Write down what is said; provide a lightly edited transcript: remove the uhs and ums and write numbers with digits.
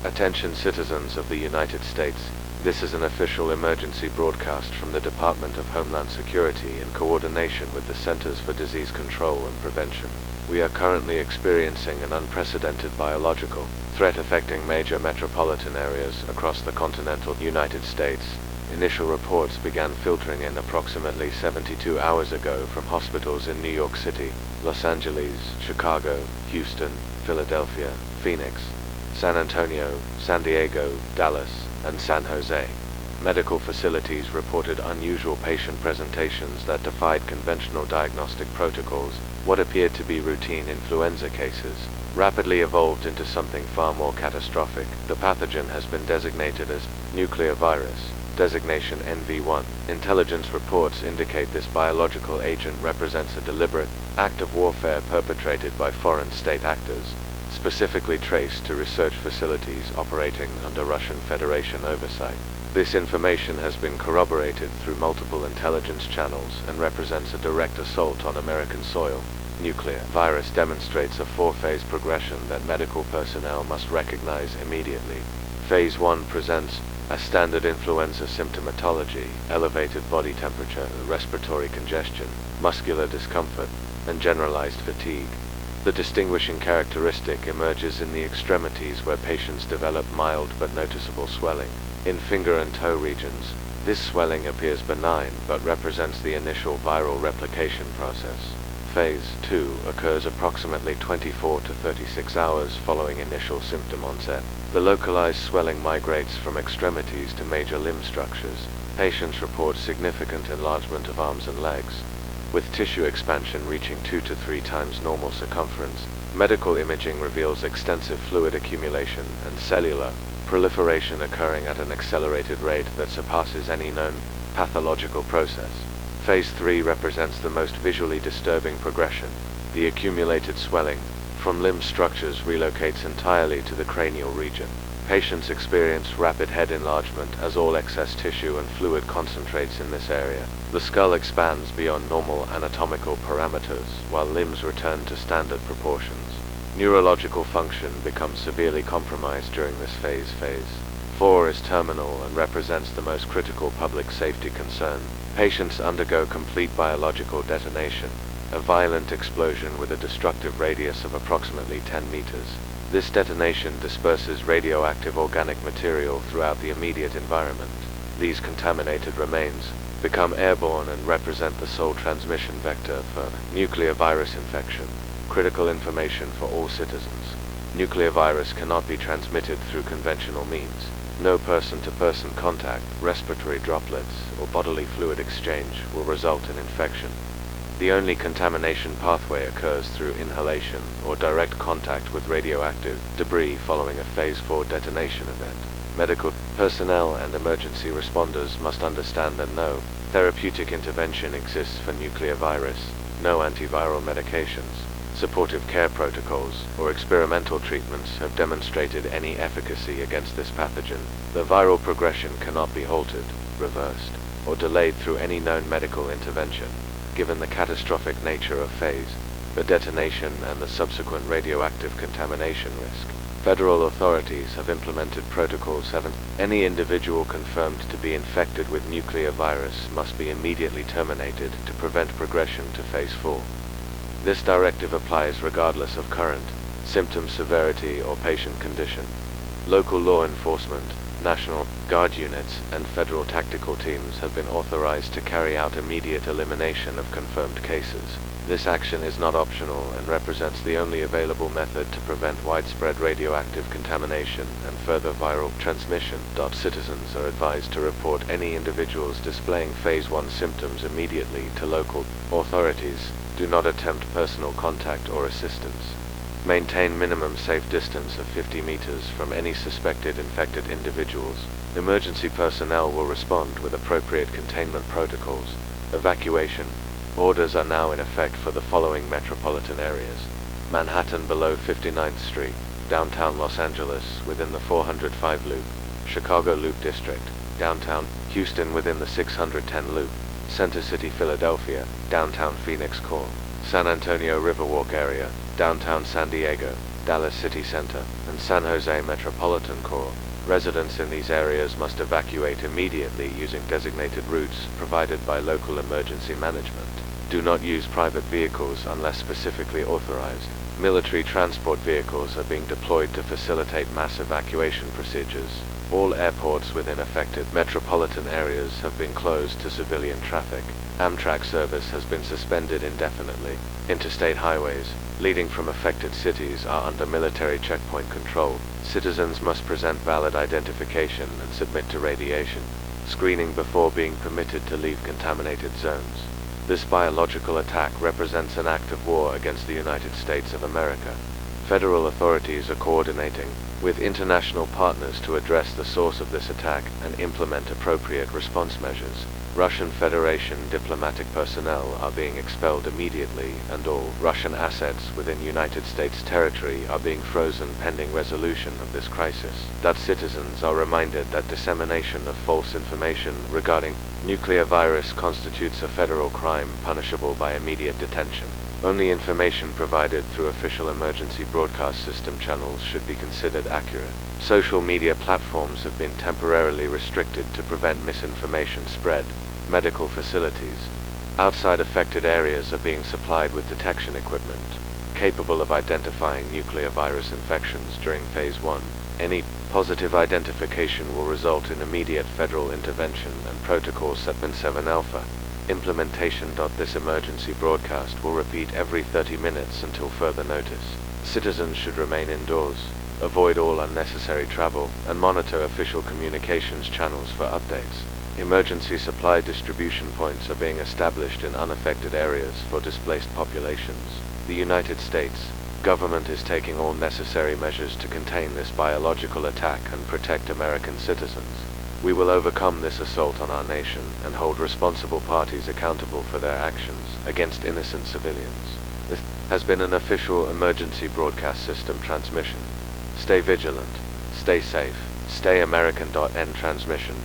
Attention citizens of the United States. This is an official emergency broadcast from the Department of Homeland Security in coordination with the Centers for Disease Control and Prevention. We are currently experiencing an unprecedented biological threat affecting major metropolitan areas across the continental United States. Initial reports began filtering in approximately 72 hours ago from hospitals in New York City, Los Angeles, Chicago, Houston, Philadelphia, Phoenix, San Antonio, San Diego, Dallas, and San Jose. Medical facilities reported unusual patient presentations that defied conventional diagnostic protocols. What appeared to be routine influenza cases rapidly evolved into something far more catastrophic. The pathogen has been designated as nuclear virus, designation NV1. Intelligence reports indicate this biological agent represents a deliberate act of warfare perpetrated by foreign state actors, specifically traced to research facilities operating under Russian Federation oversight. This information has been corroborated through multiple intelligence channels and represents a direct assault on American soil. Nuclear virus demonstrates a four-phase progression that medical personnel must recognize immediately. Phase 1 presents a standard influenza symptomatology: elevated body temperature, respiratory congestion, muscular discomfort, and generalized fatigue. The distinguishing characteristic emerges in the extremities where patients develop mild but noticeable swelling. In finger and toe regions, this swelling appears benign but represents the initial viral replication process. Phase 2 occurs approximately 24 to 36 hours following initial symptom onset. The localized swelling migrates from extremities to major limb structures. Patients report significant enlargement of arms and legs, with tissue expansion reaching 2 to 3 times normal circumference. Medical imaging reveals extensive fluid accumulation and cellular proliferation occurring at an accelerated rate that surpasses any known pathological process. Phase 3 represents the most visually disturbing progression. The accumulated swelling from limb structures relocates entirely to the cranial region. Patients experience rapid head enlargement as all excess tissue and fluid concentrates in this area. The skull expands beyond normal anatomical parameters, while limbs return to standard proportions. Neurological function becomes severely compromised during this phase. Phase 4 is terminal and represents the most critical public safety concern. Patients undergo complete biological detonation, a violent explosion with a destructive radius of approximately 10 meters. This detonation disperses radioactive organic material throughout the immediate environment. These contaminated remains become airborne and represent the sole transmission vector for nuclear virus infection. Critical information for all citizens. Nuclear virus cannot be transmitted through conventional means. No person-to-person contact, respiratory droplets, or bodily fluid exchange will result in infection. The only contamination pathway occurs through inhalation or direct contact with radioactive debris following a Phase 4 detonation event. Medical personnel and emergency responders must understand that no therapeutic intervention exists for nuclear virus, no antiviral medications, supportive care protocols, or experimental treatments have demonstrated any efficacy against this pathogen. The viral progression cannot be halted, reversed, or delayed through any known medical intervention. Given the catastrophic nature of phase, the detonation and the subsequent radioactive contamination risk, federal authorities have implemented Protocol 7. Any individual confirmed to be infected with nuclear virus must be immediately terminated to prevent progression to Phase 4. This directive applies regardless of current symptom severity or patient condition. Local law enforcement, National Guard units, and federal tactical teams have been authorized to carry out immediate elimination of confirmed cases. This action is not optional and represents the only available method to prevent widespread radioactive contamination and further viral transmission. Citizens are advised to report any individuals displaying Phase 1 symptoms immediately to local authorities. Do not attempt personal contact or assistance. Maintain minimum safe distance of 50 meters from any suspected infected individuals. Emergency personnel will respond with appropriate containment protocols. Evacuation orders are now in effect for the following metropolitan areas: Manhattan below 59th Street, downtown Los Angeles within the 405 Loop, Chicago Loop District, downtown Houston within the 610 Loop, Center City, Philadelphia, downtown Phoenix Core, San Antonio Riverwalk area, downtown San Diego, Dallas City Center, and and San Jose Metropolitan Core. Residents in these areas must evacuate immediately using designated routes provided by local emergency management. Do not use private vehicles unless specifically authorized. Military transport vehicles are being deployed to facilitate mass evacuation procedures. All airports within affected metropolitan areas have been closed to civilian traffic. Amtrak service has been suspended indefinitely. Interstate highways leading from affected cities are under military checkpoint control. Citizens must present valid identification and submit to radiation screening before being permitted to leave contaminated zones. This biological attack represents an act of war against the United States of America. Federal authorities are coordinating with international partners to address the source of this attack and implement appropriate response measures. Russian Federation diplomatic personnel are being expelled immediately, and all Russian assets within United States territory are being frozen pending resolution of this crisis. That citizens are reminded that dissemination of false information regarding nuclear virus constitutes a federal crime punishable by immediate detention. Only information provided through official emergency broadcast system channels should be considered accurate. Social media platforms have been temporarily restricted to prevent misinformation spread. Medical facilities outside affected areas are being supplied with detection equipment capable of identifying nuclear virus infections during Phase 1. Any positive identification will result in immediate federal intervention and Protocol 7 Alpha implementation. This emergency broadcast will repeat every 30 minutes until further notice. Citizens should remain indoors, avoid all unnecessary travel, and monitor official communications channels for updates. Emergency supply distribution points are being established in unaffected areas for displaced populations. The United States government is taking all necessary measures to contain this biological attack and protect American citizens. We will overcome this assault on our nation and hold responsible parties accountable for their actions against innocent civilians. This has been an official emergency broadcast system transmission. Stay vigilant, stay safe, stay American. End transmission.